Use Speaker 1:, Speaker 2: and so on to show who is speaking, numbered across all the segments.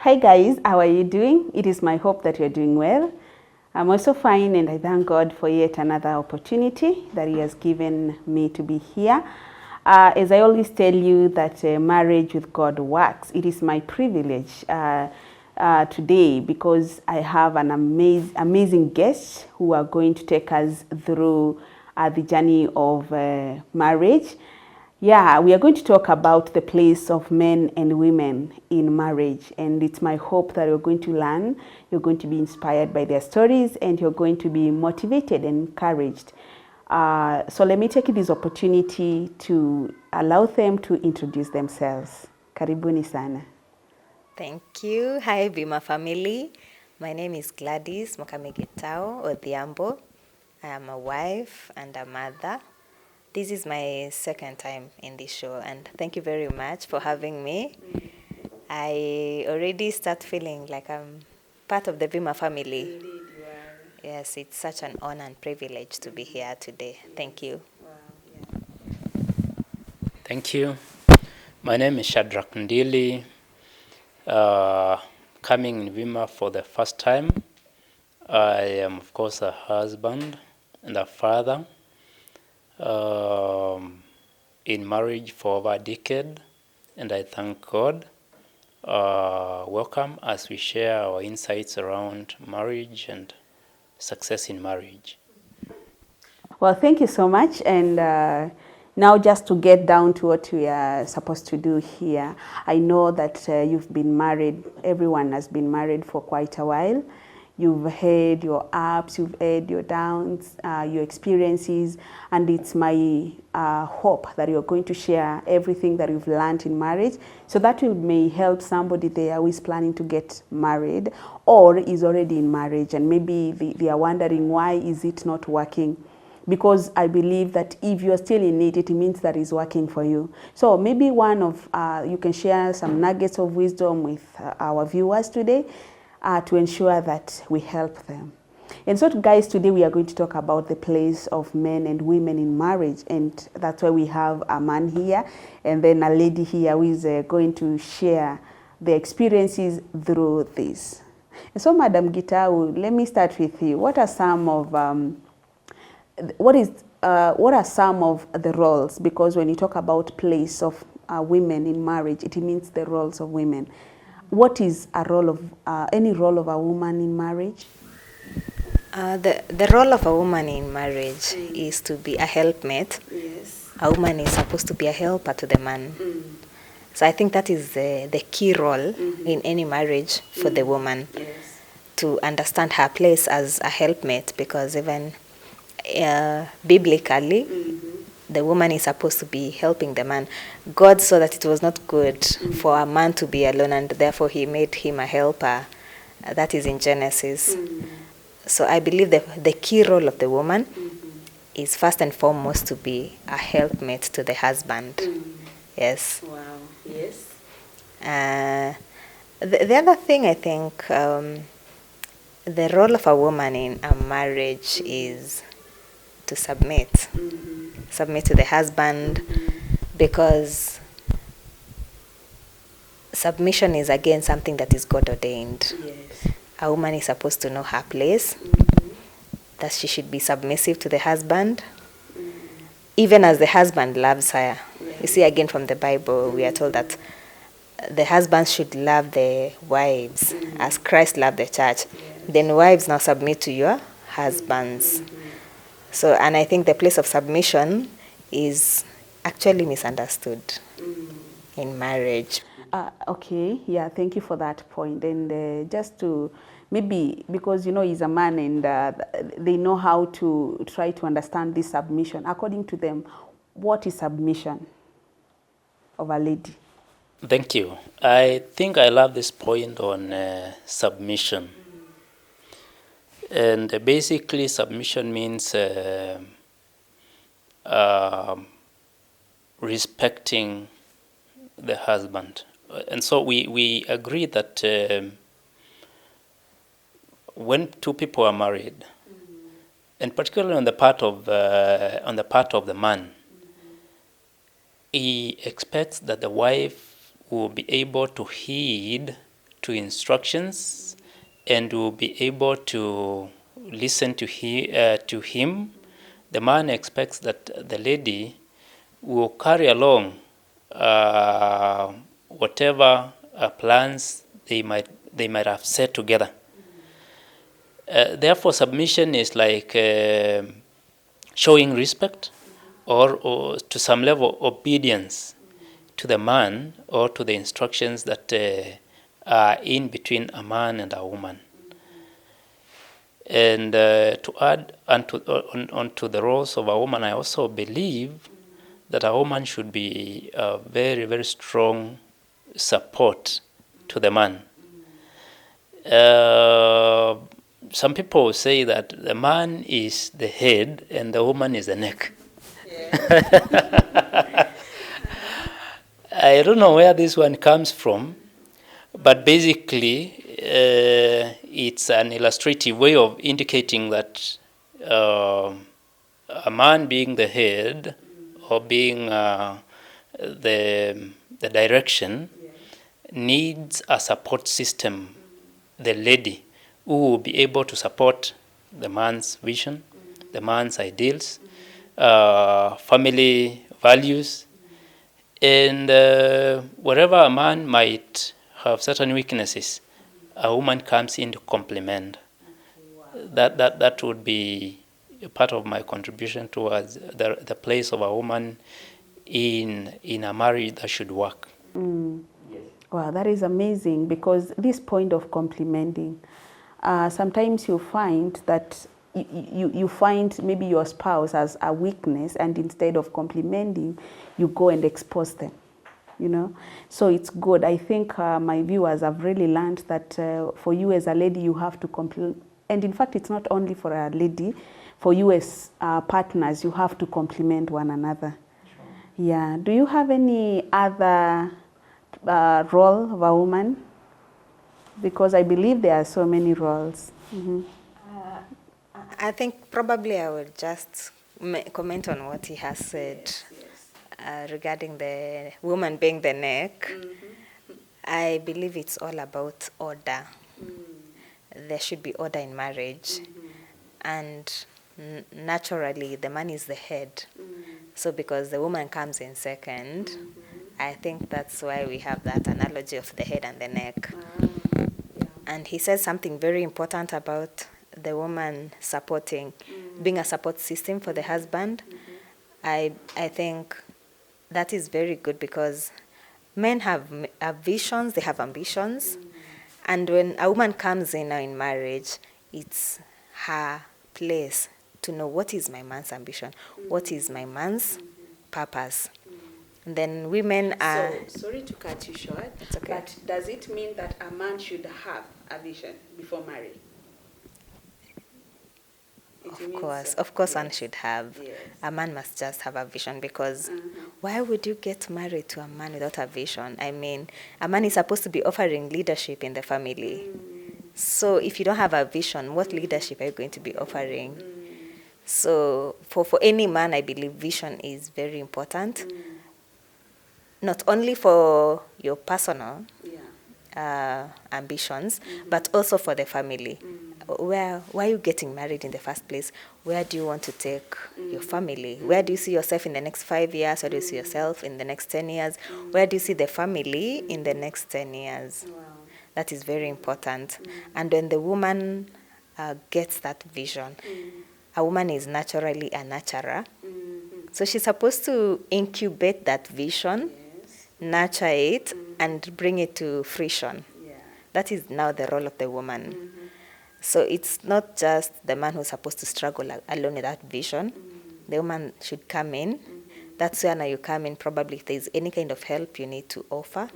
Speaker 1: Hi guys, how are you doing? It is my hope that you're doing well. I'm also fine, and I thank God for yet another opportunity that He has given me to be here. As I always tell you that marriage with God works, it is my privilege today because I have an amazing guest who are going to take us through the journey of marriage. Yeah, we are going to talk about the place of men and women in marriage, and it's my hope that you're going to learn, you're going to be inspired by their stories, and you're going to be motivated and encouraged. So let me take this opportunity to allow them to introduce themselves. Karibuni sana.
Speaker 2: Thank you. Hi, Bima family. My name is Gladys Mokamegitao Odhiambo. I am a wife and a mother. This is my second time in this show, and thank you very much for having me. I already start feeling like I'm part of the Bima family.
Speaker 1: Indeed, you are.
Speaker 2: Yes, it's such an honor and privilege to be here today. Thank you.
Speaker 1: Wow, yeah.
Speaker 3: Thank you. My name is Shadrach Ndili, coming in Vima for the first time. I am, of course, a husband and a father in marriage for over a decade, and I thank God. Welcome as we share our insights around marriage and success in marriage.
Speaker 1: Well, thank you so much. And now just to get down to what we are supposed to do here, I know that you've been married, everyone has been married for quite a while. You've had your ups, you've had your downs, your experiences, and it's my hope that you're going to share everything that you've learned in marriage, so that will may help somebody there who is planning to get married or is already in marriage, and maybe they are wondering why is it not working. Because I believe that if you're still in it, it means that it's working for you. So maybe one of, you can share some nuggets of wisdom with our viewers today to ensure that we help them. And so guys, today we are going to talk about the place of men and women in marriage. And that's why we have a man here and then a lady here who is going to share their experiences through this. And so Madam Gitau, let me start with you. What are some of what are some of the roles? Because when you talk about place of women in marriage, it means the roles of women. What is a role of any role of a woman in marriage?
Speaker 2: The role of a woman in marriage is to be a helpmate.
Speaker 1: Yes.
Speaker 2: A woman is supposed to be a helper to the man. So I think that is the key role in any marriage for the woman,
Speaker 1: Yes.
Speaker 2: to understand her place as a helpmate, because even biblically, the woman is supposed to be helping the man. God saw that it was not good for a man to be alone, and therefore he made him a helper. That is in Genesis. So I believe the key role of the woman is first and foremost to be a helpmate to the husband. Yes.
Speaker 1: Wow. Yes.
Speaker 2: The other thing, I think, the role of a woman in a marriage is to submit. Submit to the husband, because submission is again something that is God ordained.
Speaker 1: Yes.
Speaker 2: A woman is supposed to know her place, that she should be submissive to the husband, even as the husband loves her. You see, again from the Bible, we are told that the husbands should love their wives as Christ loved the church. Then wives, now submit to your husbands. So, and I think the place of submission is actually misunderstood in marriage.
Speaker 1: Okay, yeah, thank you for that point. And just to maybe, because he's a man and they know how to try to understand this submission. According to them, what is submission of a lady?
Speaker 3: Thank you. I think I love this point on submission. And basically, submission means respecting the husband. And so we agree that when two people are married, and particularly on the part of the man, he expects that the wife will be able to heed to instructions and will be able to listen to him, the man expects that the lady will carry along whatever plans they might have set together. Therefore, submission is like showing respect or to some level obedience to the man or to the instructions that are in between a man and a woman. And to add onto the roles of a woman, I also believe that a woman should be a very, very strong support to the man. Some people say that the man is the head and the woman is the neck. Yeah. I don't know where this one comes from, but basically it's an illustrative way of indicating that a man being the head or being the direction needs a support system, the lady, who will be able to support the man's vision, the man's ideals, family values, and wherever a man might have certain weaknesses, a woman comes in to complement. That would be a part of my contribution towards the place of a woman in a marriage that should work.
Speaker 1: Mm. Yes. Wow, that is amazing, because this point of complementing, sometimes you find that you find maybe your spouse has a weakness, and instead of complimenting, you go and expose them, you know. So it's good. I think my viewers have really learned that for you as a lady, you have to compliment. And in fact, it's not only for a lady. For you as partners, you have to compliment one another. Sure. Yeah. Do you have any other role of a woman? Because I believe there are so many roles. Mm-hmm.
Speaker 2: I think probably I will just comment on what he has said. Yes. Regarding the woman being the neck. Mm-hmm. I believe it's all about order. There should be order in marriage. Mm-hmm. And naturally, the man is the head. Mm-hmm. So because the woman comes in second, mm-hmm. I think that's why we have that analogy of the head and the neck. Yeah. And he says something very important about the woman supporting, being a support system for the husband. Mm-hmm. I think that is very good, because men have visions, they have ambitions. Mm-hmm. And when a woman comes in now in marriage, it's her place to know what is my man's ambition, what is my man's purpose. And then women are...
Speaker 1: So, sorry to cut you short,
Speaker 2: it's okay.
Speaker 1: But does it mean that a man should have a vision before marriage?
Speaker 2: Of course,
Speaker 1: yes.
Speaker 2: One should have. Yes. A man must just have a vision, because why would you get married to a man without a vision? I mean, a man is supposed to be offering leadership in the family. So if you don't have a vision, what leadership are you going to be offering? So for any man, I believe vision is very important. Not only for your personal ambitions, but also for the family. Why are you getting married in the first place? Where do you want to take your family? Where do you see yourself in the next 5 years? Where do you see yourself in the next 10 years? Where do you see the family in the next 10 years? Wow. That is very important. And when the woman gets that vision, a woman is naturally a nurturer. So she's supposed to incubate that vision, nurture it, and bring it to fruition. Yeah. That is now the role of the woman. So it's not just the man who's supposed to struggle alone with that vision. The woman should come in. That's where now you come in. Probably if there's any kind of help you need to offer,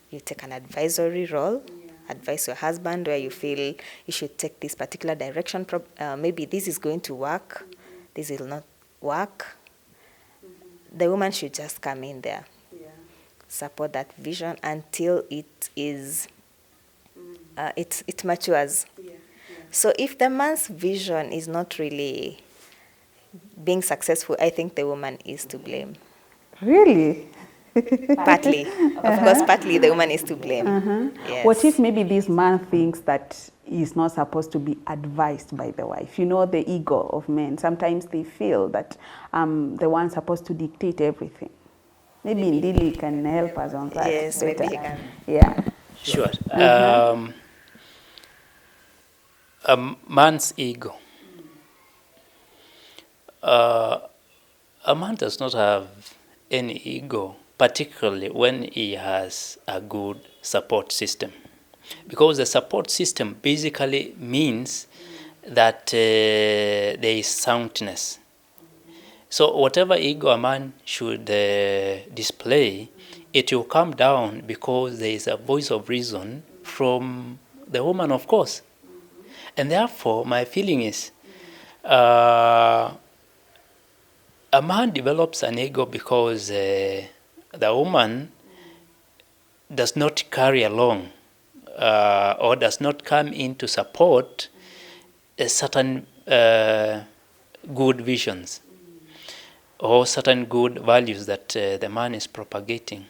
Speaker 2: you take an advisory role, advise your husband where you feel you should take this particular direction. Maybe this is going to work, this will not work. The woman should just come in there, support that vision until it is, it matures. So if the man's vision is not really being successful, I think the woman is to blame.
Speaker 1: Really?
Speaker 2: Partly. Of course, partly the woman is to blame. Yes.
Speaker 1: What if maybe this man thinks that he's not supposed to be advised by the wife? You know, the ego of men. Sometimes they feel that I'm the one supposed to dictate everything. Maybe Ndili can help us on that.
Speaker 2: Yes,
Speaker 1: better.
Speaker 2: maybe he can.
Speaker 1: Yeah.
Speaker 3: Sure. A man's ego. A man does not have any ego, particularly when he has a good support system. Because the support system basically means that there is soundness. So whatever ego a man should display, it will come down because there is a voice of reason from the woman, of course. And therefore, my feeling is a man develops an ego because the woman does not carry along or does not come in to support certain good visions or certain good values that the man is propagating.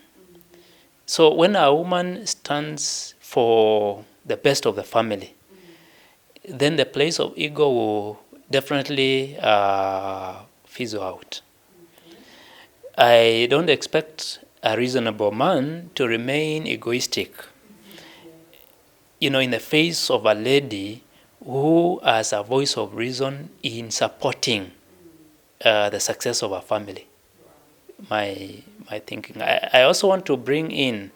Speaker 3: So when a woman stands for the best of the family, then the place of ego will definitely fizzle out. I don't expect a reasonable man to remain egoistic, in the face of a lady who has a voice of reason in supporting the success of a family. My thinking. I also want to bring in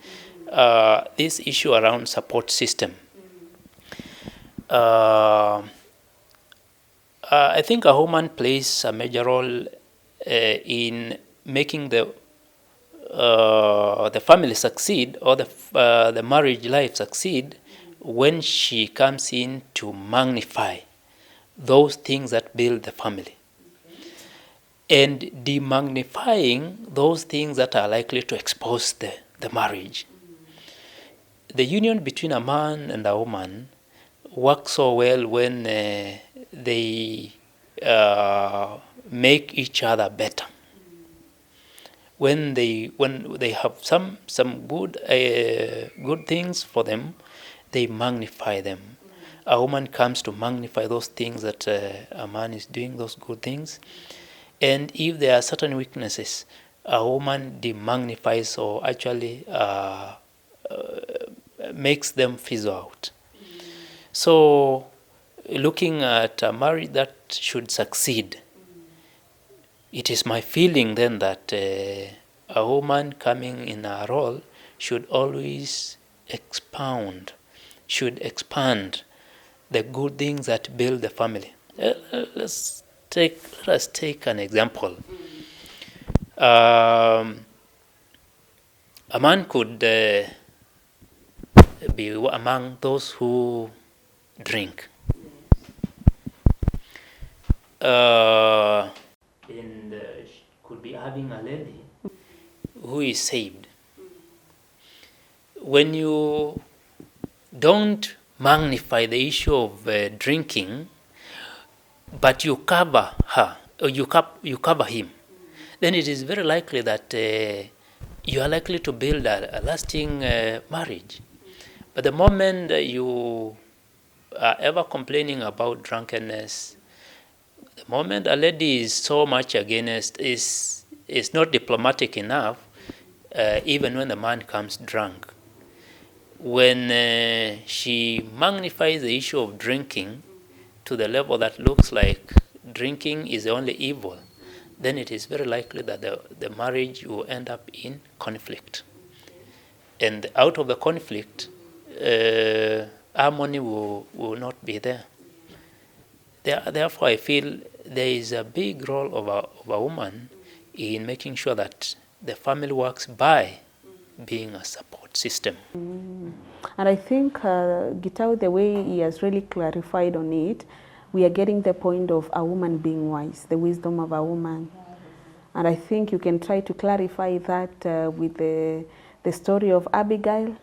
Speaker 3: this issue around support system. I think a woman plays a major role in making the family succeed or the marriage life succeed when she comes in to magnify those things that build the family and demagnifying those things that are likely to expose the marriage. The union between a man and a woman works so well when they make each other better. When they have some good things for them, they magnify them. A woman comes to magnify those things that a man is doing, those good things. And if there are certain weaknesses, a woman demagnifies or actually makes them fizzle out. So looking at a marriage that should succeed, it is my feeling then that a woman coming in a role should always expand the good things that build the family. Let us take an example. A man could be among those who drink. And could be having a lady who is saved. When you don't magnify the issue of drinking, but you cover her or you cover him, then it is very likely that you are likely to build a lasting marriage. But the moment you are ever complaining about drunkenness, the moment a lady is so much against, is not diplomatic enough, even when the man comes drunk. When she magnifies the issue of drinking to the level that looks like drinking is the only evil, then it is very likely that the marriage will end up in conflict. And out of the conflict, harmony will not be there. Therefore, I feel there is a big role of a woman in making sure that the family works by being a support system.
Speaker 1: And I think Gitau, the way he has really clarified on it, we are getting the point of a woman being wise, the wisdom of a woman. And I think you can try to clarify that with the story of Abigail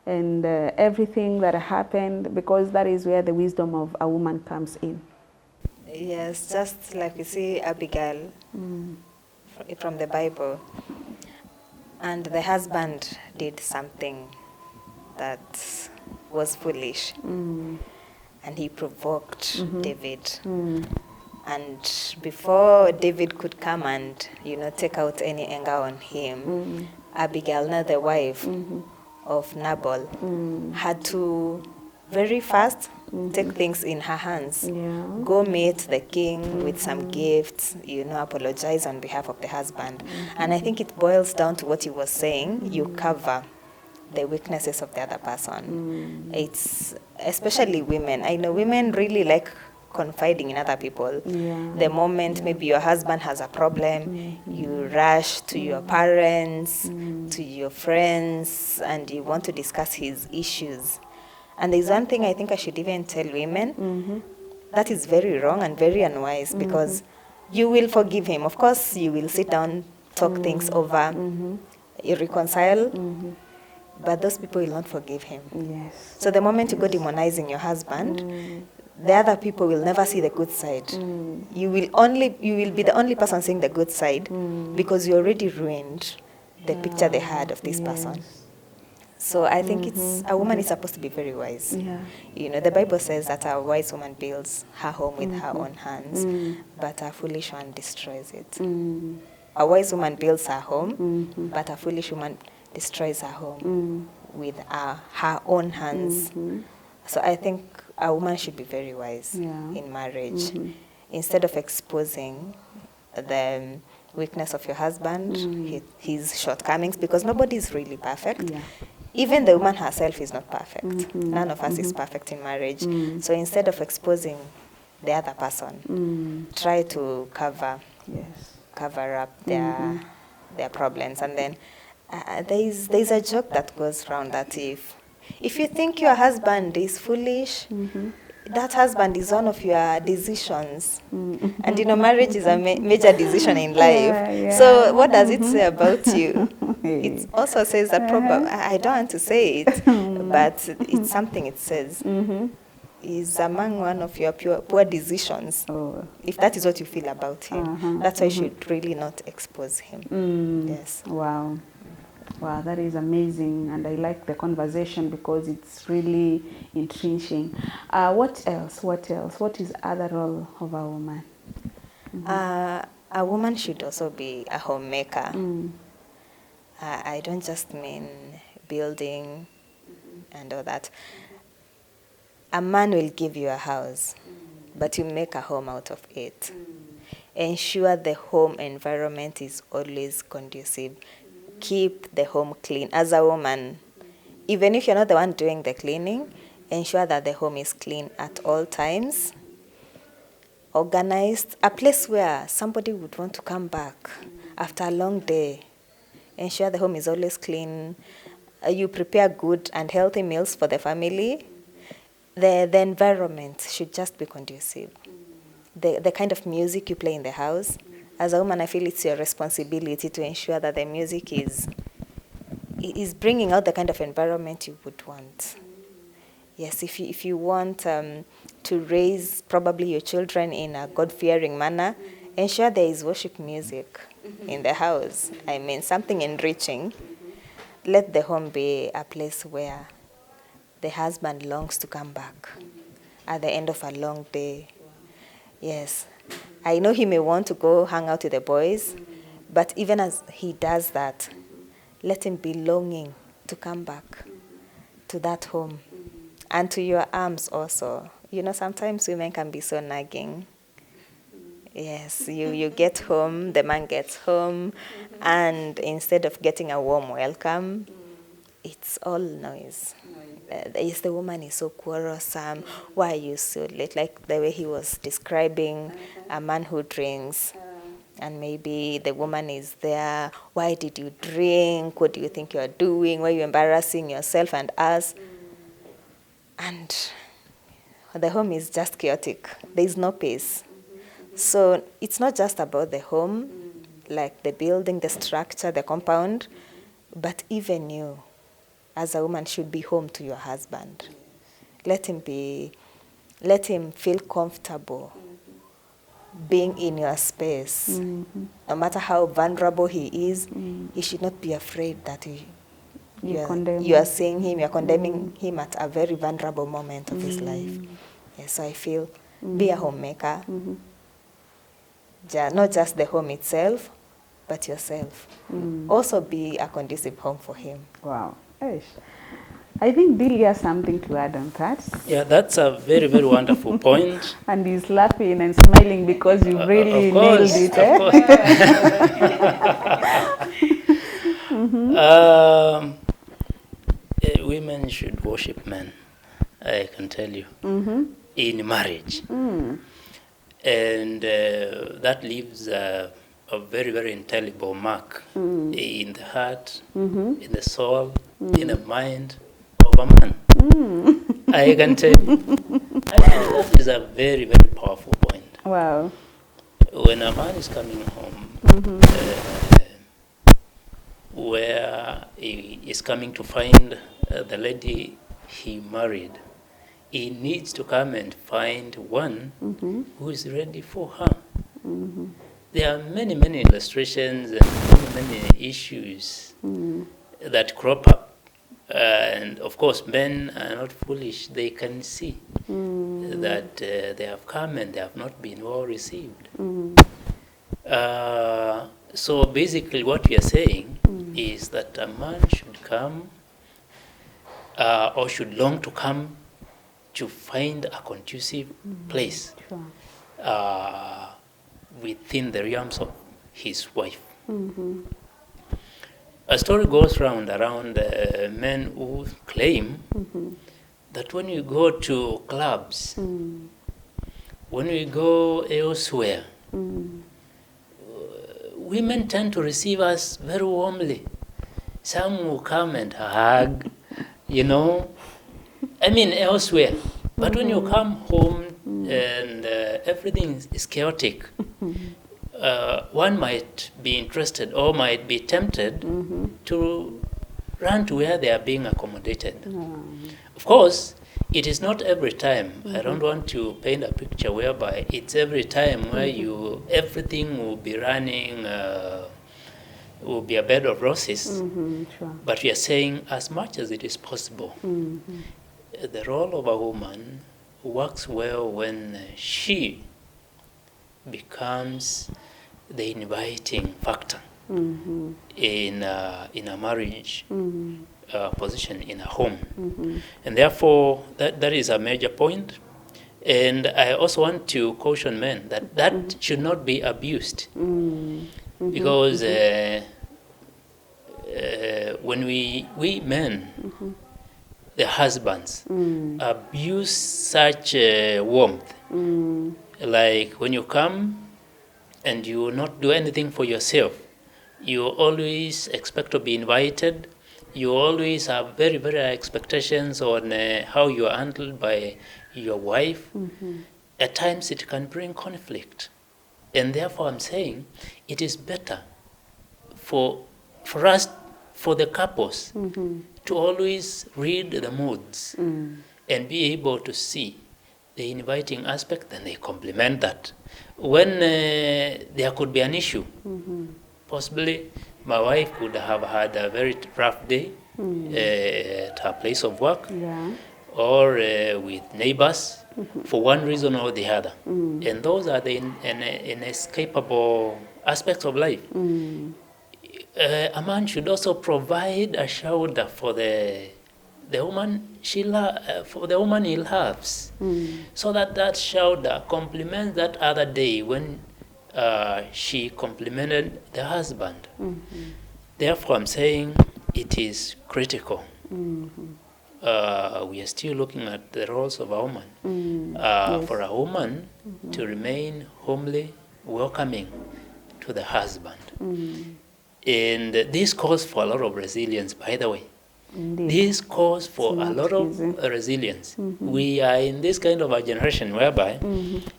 Speaker 1: and everything that happened, because that is where the wisdom of a woman comes in.
Speaker 2: Yes, just like we see Abigail from the Bible. and the husband did something that was foolish, and he provoked David. And before David could come and, take out any anger on him, Abigail, now the wife of Nabal, had to very fast take things in her hands.
Speaker 1: Yeah.
Speaker 2: Go meet the king with some gifts, apologize on behalf of the husband. And I think it boils down to what he was saying. You cover the weaknesses of the other person. It's especially women. I know women really like confiding in other people.
Speaker 1: Yeah.
Speaker 2: The moment maybe your husband has a problem, you rush to your parents, to your friends, and you want to discuss his issues. And there's one thing I think I should even tell women, that is very wrong and very unwise, because you will forgive him. Of course, you will sit down, talk things over, you reconcile, but those people will not forgive him.
Speaker 1: Yes.
Speaker 2: So the moment you go demonizing your husband, the other people will never see the good side. You will be the only person seeing the good side, because you already ruined the picture they had of this person.
Speaker 1: Yes.
Speaker 2: So I think a woman is supposed to be very wise.
Speaker 1: Yeah.
Speaker 2: The Bible says that a wise woman builds her home with her own hands, but a foolish one destroys it. A wise woman builds her home, but a foolish woman destroys her home with her own hands. So I think a woman should be very wise in marriage. Instead of exposing the weakness of your husband, his shortcomings, because nobody is really perfect.
Speaker 1: Yeah.
Speaker 2: Even the woman herself is not perfect. None of us is perfect in marriage. So instead of exposing the other person, try to cover up their problems. And then there's a joke that goes around that if you think your husband is foolish, that husband is one of your decisions. And marriage is a major decision in life. So what does it say about you? It also says that probably, I don't want to say it, but it's something it says. Is among one of your poor decisions. If that is what you feel about him, that's why you should really not expose him. Yes.
Speaker 1: Wow. Wow, that is amazing, and I like the conversation because it's really entrenching. What else? What is other role of a woman?
Speaker 2: A woman should also be a homemaker. I don't just mean building and all that. A man will give you a house, but you make a home out of it. Ensure the home environment is always conducive. Keep the home clean. As a woman, even if you're not the one doing the cleaning, ensure that the home is clean at all times. Organized, a place where somebody would want to come back after a long day. Ensure the home is always clean. You prepare good and healthy meals for the family. The environment should just be conducive. The kind of music you play in the house. As a woman, I feel it's your responsibility to ensure that the music is bringing out the kind of environment you would want. Yes, if you want to raise probably your children in a God-fearing manner, ensure there is worship music in the house. I mean, something enriching. Let the home be a place where the husband longs to come back at the end of a long day. Yes. I know he may want to go hang out with the boys, but even as he does that, let him be longing to come back to that home and to your arms also. Sometimes women can be so nagging. Yes, you get home, the man gets home, and instead of getting a warm welcome, it's all noise. Yes, the woman is so quarrelsome. Why are you so late? Like the way he was describing a man who drinks, and maybe the woman is there. Why did you drink? What do you think you're doing? Why are you embarrassing yourself and us? And the home is just chaotic. There is no peace. So it's not just about the home, like the building, the structure, the compound, but even you, as a woman, should be home to your husband. Let him feel comfortable being in your space. No matter how vulnerable he is, he should not be afraid that you are seeing him, you are condemning him at a very vulnerable moment of his life. Yeah, so I feel be a homemaker, not just the home itself, but yourself. Also be a conducive home for him.
Speaker 1: Wow. Eish. I think Billy has something to add on that.
Speaker 3: Yeah, that's a very, very wonderful point.
Speaker 1: And he's laughing and smiling because you really
Speaker 3: Of course,
Speaker 1: nailed it.
Speaker 3: Women should worship men, I can tell you, in marriage. And that leaves a very, very indelible mark in the heart, in the soul, in the mind of a man. I can tell you. I think that is a very, very powerful point.
Speaker 1: Wow.
Speaker 3: When a man is coming home, where he is coming to find the lady he married, he needs to come and find one who is ready for her. There are many, many illustrations and many issues that crop up. And of course, men are not foolish. They can see that they have come and they have not been well received. So basically what we are saying is that a man should come or should long to come to find a conducive place within the realms of his wife. A story goes around men who claim that when we go to clubs, when we go elsewhere, women tend to receive us very warmly. Some will come and hug, elsewhere. But when you come home and everything is chaotic, one might be interested or might be tempted to run to where they are being accommodated. Of course, it is not every time. I don't want to paint a picture whereby it's every time where everything will be running, will be a bed of roses. But we are saying as much as it is possible, the role of a woman works well when she becomes the inviting factor in a marriage position in a home. And therefore, that is a major point. And I also want to caution men that should not be abused. Because when we men, the husbands, abuse such warmth, like when you come and you will not do anything for yourself, you always expect to be invited, you always have very, very high expectations on how you are handled by your wife. At times it can bring conflict. And therefore I'm saying it is better for us, for the couples, to always read the moods and be able to see the inviting aspect, and they complement that. When there could be an issue, possibly my wife could have had a very rough day at her place of work, or with neighbors, for one reason or the other. And those are the inescapable aspects of life. A man should also provide a shoulder for the woman for the woman he loves, so that shoulder complements that other day when she complimented the husband. Therefore, I'm saying it is critical. We are still looking at the roles of a woman. For a woman to remain homely, welcoming to the husband. And this calls for a lot of resilience, by the way.
Speaker 1: Indeed.
Speaker 3: This calls for a lot of resilience. We are in this kind of a generation whereby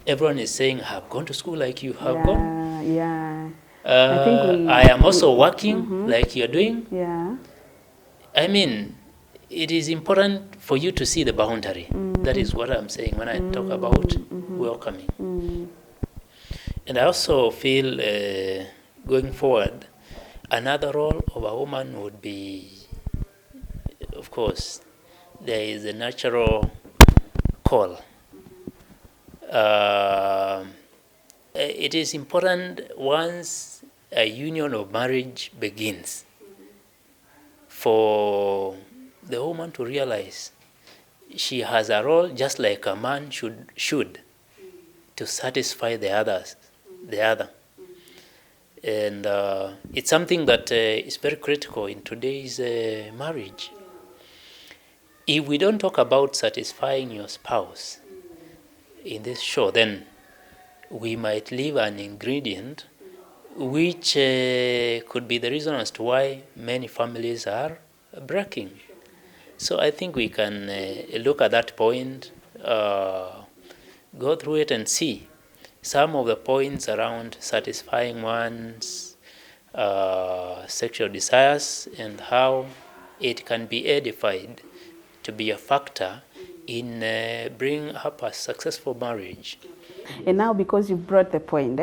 Speaker 3: everyone is saying, I have gone to school like you have gone.
Speaker 1: Yeah.
Speaker 3: I am also working like you're doing.
Speaker 1: Yeah.
Speaker 3: I mean, it is important for you to see the boundary. That is what I'm saying when I talk about welcoming. And I also feel going forward, another role of a woman would be, of course, there is a natural call. It is important once a union of marriage begins for the woman to realize she has a role just like a man should to satisfy the other. And it's something that is very critical in today's marriage. If we don't talk about satisfying your spouse in this show, then we might leave an ingredient which could be the reason as to why many families are breaking. So I think we can look at that point, go through it and see some of the points around satisfying one's sexual desires and how it can be edified to be a factor in bringing up a successful marriage.
Speaker 1: And now, because you brought the point,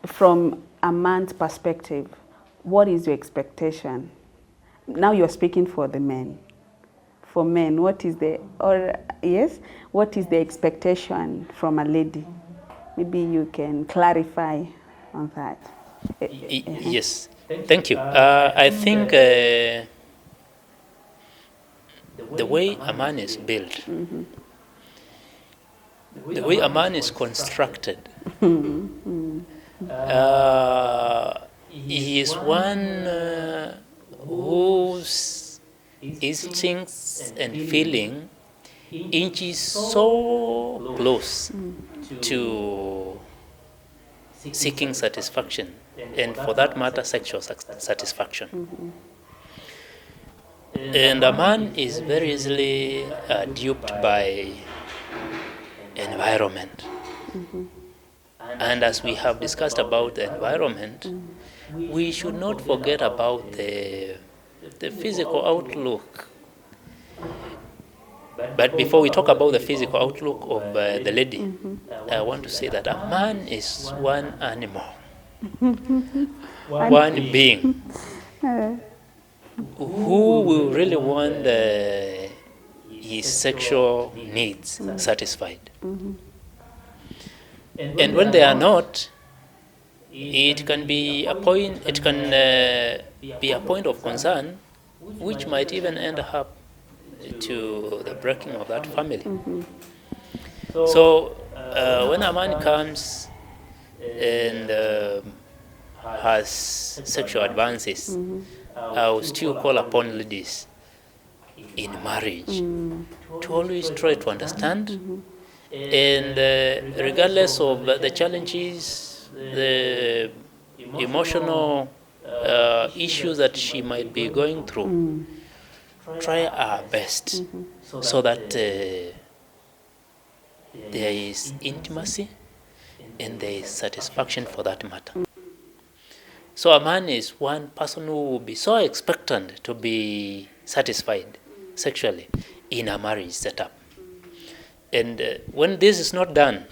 Speaker 1: from a man's perspective, what is your expectation? Now you're speaking for the men. For men, what is the expectation from a lady? Maybe you can clarify on that.
Speaker 3: Yes, thank you. I think the way a man is built, the way a man is constructed, he is one whose instincts and feeling inches so close to seeking satisfaction, and for that matter, sexual satisfaction. And a man is very easily duped by environment. And as we have discussed about the environment, we should not forget about the physical outlook. But before we talk about the physical outlook of the lady, I want to say that a man is one animal, one being, who will really want his sexual needs satisfied. And when they are not, it can be a point. It can be a point of concern, which might even end up to the breaking of that family. So when a man comes and has sexual advances, I will still call upon ladies in marriage to always try to understand, and regardless of the challenges, the emotional issues that she might be going through, try our best so that there is intimacy and there is satisfaction for that matter. So a man is one person who will be so expectant to be satisfied sexually in a marriage setup. And when this is not done,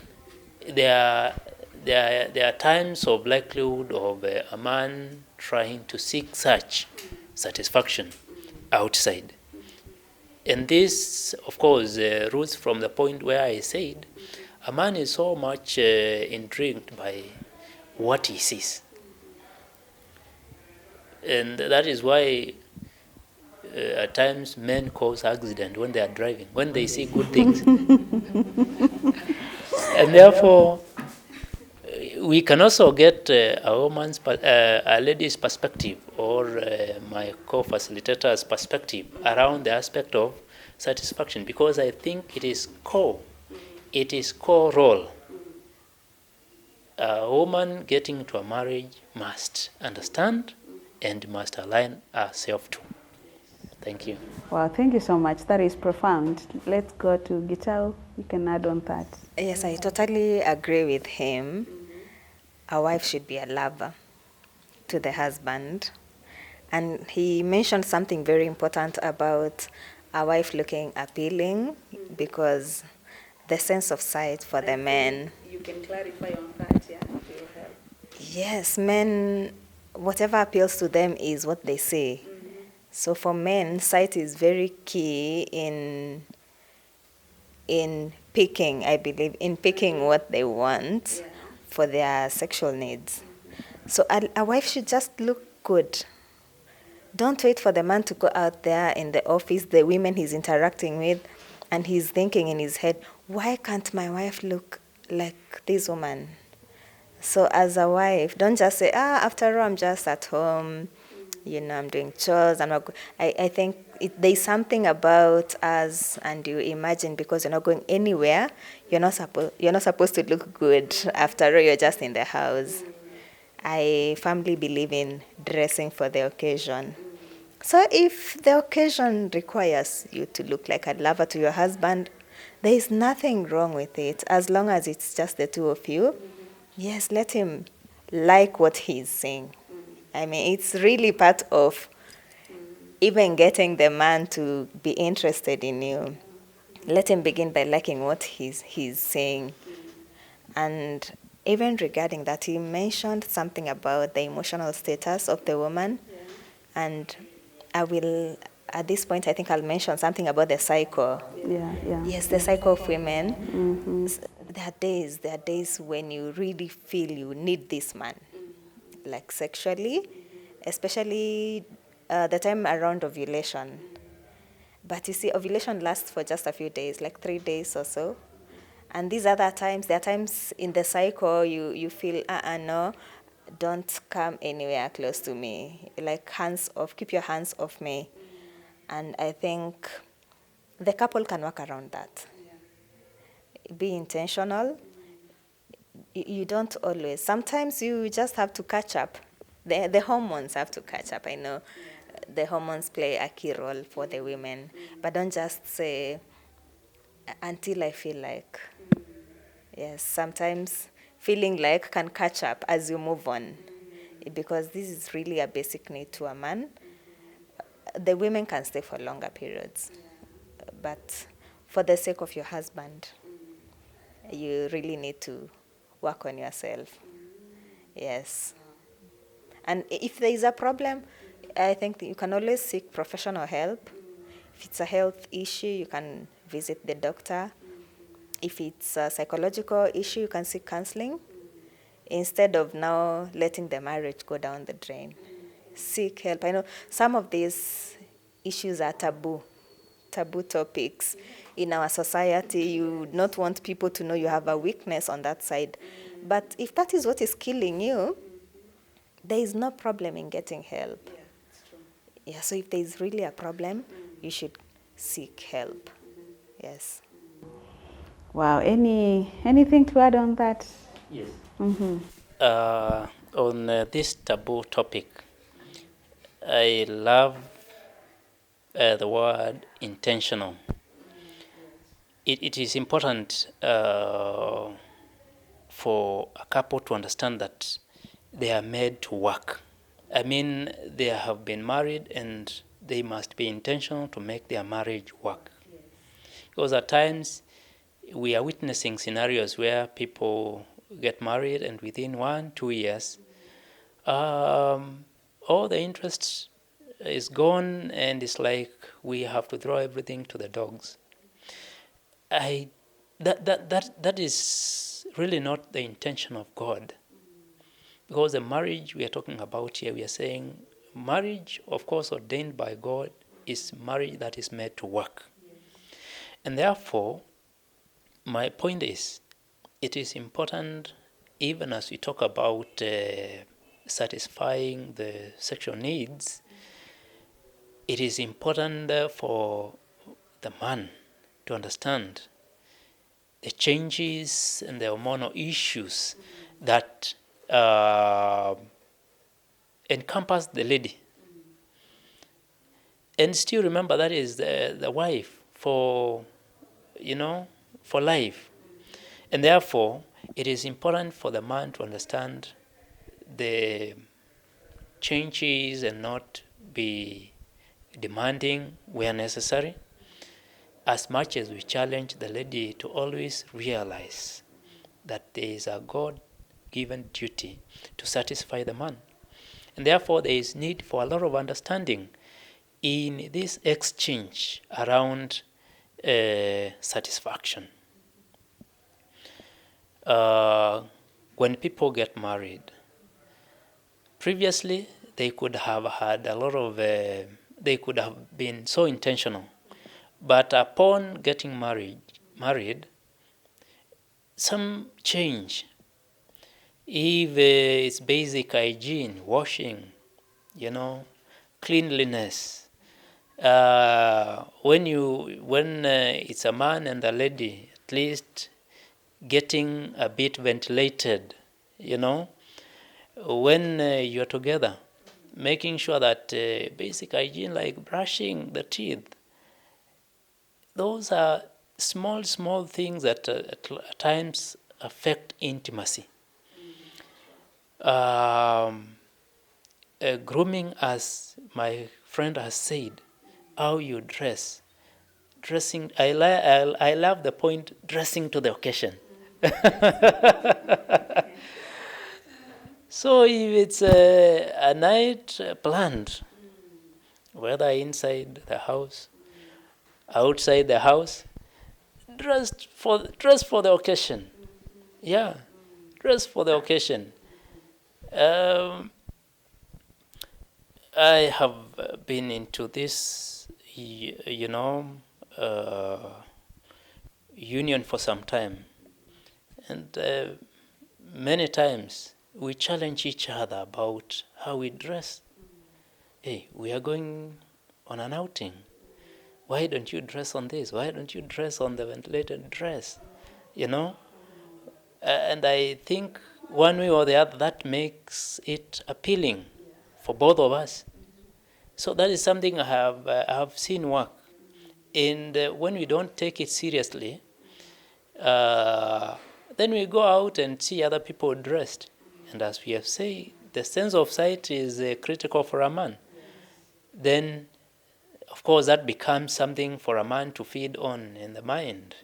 Speaker 3: there are times of likelihood of a man trying to seek such satisfaction outside. And this, of course, roots from the point where I said a man is so much intrigued by what he sees. And that is why at times men cause accident when they are driving, when they see good things. And therefore, we can also get a lady's perspective, or my co-facilitator's perspective around the aspect of satisfaction, because I think it is core role. A woman getting into a marriage must understand and must align herself to. Thank you.
Speaker 1: Well, thank you so much. That is profound. Let's go to Gitau. You can add on that.
Speaker 2: Yes, I totally agree with him. A wife should be a lover to the husband. And he mentioned something very important about a wife looking appealing, because the sense of sight for the men.
Speaker 1: You can clarify on that, yeah?
Speaker 2: Yes, men, whatever appeals to them is what they say. So for men, sight is very key in picking, I believe, in picking what they want for their sexual needs. So a wife should just look good. Don't wait for the man to go out there in the office, the women he's interacting with, and he's thinking in his head, why can't my wife look like this woman? So as a wife, don't just say, after all, I'm just at home, I'm doing chores. I think there's something about us, and you imagine because you're not going anywhere, you're not supposed to look good. After all, you're just in the house. I firmly believe in dressing for the occasion. So if the occasion requires you to look like a lover to your husband, there is nothing wrong with it, as long as it's just the two of you. Yes, let him like what he's saying. I mean, it's really part of even getting the man to be interested in you. Let him begin by liking what he's saying. And even regarding that, he mentioned something about the emotional status of the woman. And at this point, I think I'll mention something about the cycle.
Speaker 1: Yeah.
Speaker 2: Yes, the cycle of women. There are days when you really feel you need this man, like sexually, especially the time around ovulation. But you see, ovulation lasts for just a few days, like 3 days or so. And these other times, there are times in the cycle you feel, no, don't come anywhere close to me. Like hands off, keep your hands off me. And I think the couple can work around that. Be intentional. You don't always. Sometimes you just have to catch up. The hormones have to catch up. I know the hormones play a key role for the women. But don't just say, until I feel like. Yes, sometimes feeling like can catch up as you move on. Because this is really a basic need to a man. The women can stay for longer periods. But for the sake of your husband, you really need to work on yourself. Yes. And if there is a problem, I think you can always seek professional help. If it's a health issue, you can visit the doctor. If it's a psychological issue, you can seek counseling. Instead of now letting the marriage go down the drain. Seek help. I know some of these issues are taboo topics in our society. You would not want people to know you have a weakness on that side. But if that is what is killing you, there is no problem in getting help. Yeah, that's true. Yeah, so if there is really a problem, you should seek help. Yes.
Speaker 1: Wow. Anything to add on that?
Speaker 3: Yes.
Speaker 1: Mm-hmm.
Speaker 3: On this taboo topic, I love the word intentional. It is important for a couple to understand that they are made to work. I mean, they have been married and they must be intentional to make their marriage work. Yes. Because at times we are witnessing scenarios where people get married and within 1-2 years, all the interest is gone and it's like we have to throw everything to the dogs. That is really not the intention of God. Because the marriage we are talking about here, we are saying marriage, of course, ordained by God, is marriage that is made to work. Yes. And therefore, my point is, it is important, even as we talk about satisfying the sexual needs, it is important for the man to understand the changes and the hormonal issues that encompass the lady. And still remember that is the wife for life. And therefore, it is important for the man to understand the changes and not be demanding where necessary, as much as we challenge the lady to always realize that there is a God God-given duty to satisfy the man. And therefore, there is need for a lot of understanding in this exchange around satisfaction. When people get married, previously they could have had a lot of, they could have been so intentional. But upon getting married, some change. If it's basic hygiene, washing, cleanliness. When it's a man and a lady, at least getting a bit ventilated, when you're together, making sure that basic hygiene like brushing the teeth, those are small things that at times affect intimacy. Grooming, as my friend has said, how you dress, dressing. I love the point, dressing to the occasion. So if it's a night planned, whether inside the house, outside the house, dress for the occasion. Yeah, dress for the occasion. I have been into this, union for some time, and many times we challenge each other about how we dress. Hey, we are going on an outing. Why don't you dress on this? Why don't you dress on the ventilated dress? And I think one way or the other that makes it appealing for both of us. So that is something I have seen work. And when we don't take it seriously, then we go out and see other people dressed. And as we have said, the sense of sight is critical for a man. Then, of course, that becomes something for a man to feed on in the mind.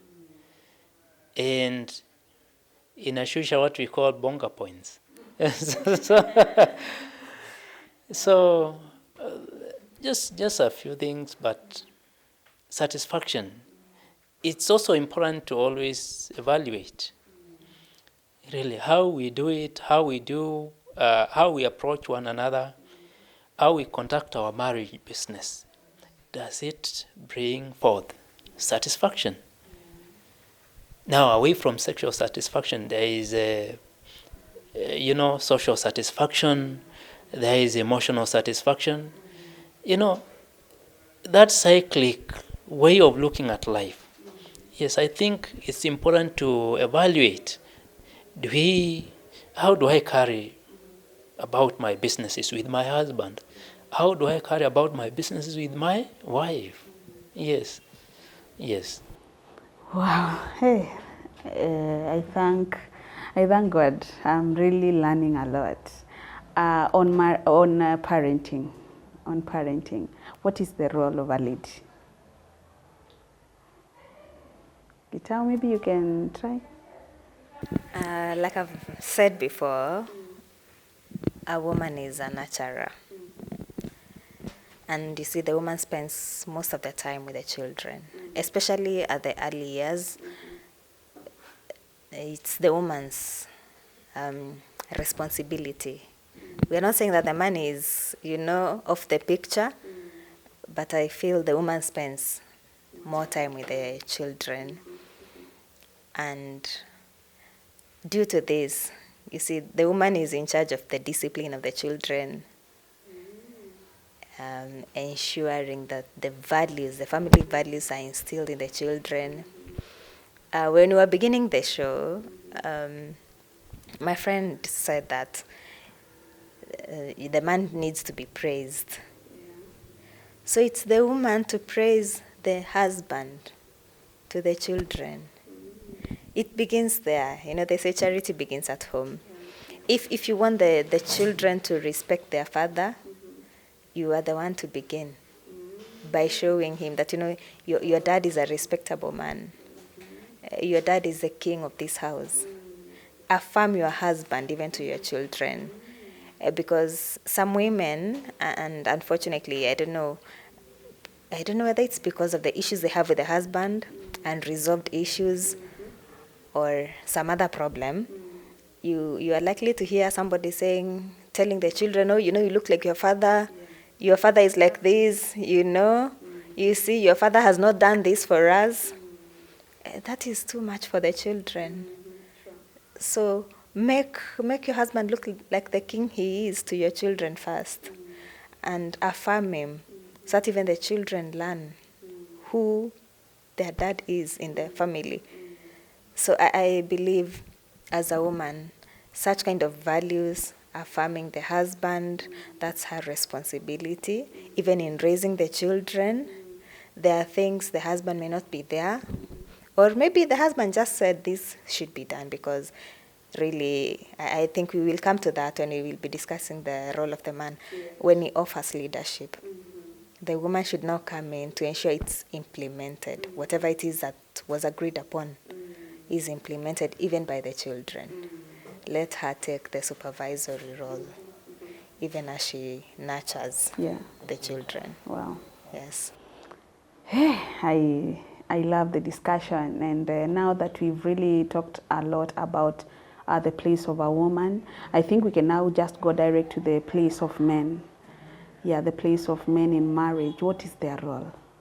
Speaker 3: And in Ashusha, what we call bonga points. So just a few things, but satisfaction. It's also important to always evaluate really how we do it, how we approach one another, how we conduct our marriage business. Does it bring forth satisfaction? Now, away from sexual satisfaction, there is social satisfaction, there is emotional satisfaction. That cyclic way of looking at life. Yes, I think it's important to evaluate. How do I carry about my businesses with my husband? How do I carry about my businesses with my wife? Yes.
Speaker 1: Wow. Hey, I thank God. I'm really learning a lot on parenting. On parenting, what is the role of a lead? Gitao, maybe you can try.
Speaker 2: Like I've said before, a woman is a nurturer. And you see, the woman spends most of the time with the children, especially at the early years. It's the woman's responsibility. We are not saying that the man is, off the picture, but I feel the woman spends more time with the children. And due to this, you see, the woman is in charge of the discipline of the children, ensuring that the family values are instilled in the children. When we were beginning the show, my friend said that the man needs to be praised. So it's the woman to praise the husband to the children. It begins there. They say charity begins at home. If you want the children to respect their father, you are the one to begin by showing him that, your dad is a respectable man. Your dad is the king of this house. affirm your husband even to your children. Because some women, and unfortunately, I don't know whether it's because of the issues they have with the husband, unresolved issues, or some other problem, you are likely to hear somebody telling the children, oh, you look like your father. Your father is like this, You see, your father has not done this for us. That is too much for the children. So make your husband look like the king he is to your children first, and affirm him, so that even the children learn who their dad is in the family. So I believe, as a woman, such kind of values, affirming the husband, that's her responsibility. Even in raising the children, there are things the husband may not be there, or maybe the husband just said this should be done, because really, I think we will come to that when we will be discussing the role of the man. When he offers leadership, the woman should now come in to ensure it's implemented. Whatever it is that was agreed upon is implemented, even by the children. Let her take the supervisory role, even as she nurtures the children.
Speaker 1: Wow.
Speaker 2: Yes.
Speaker 1: I love the discussion, and now that we've really talked a lot about the place of a woman, I think we can now just go direct to the place of men. Yeah, the place of men in marriage. What is their role?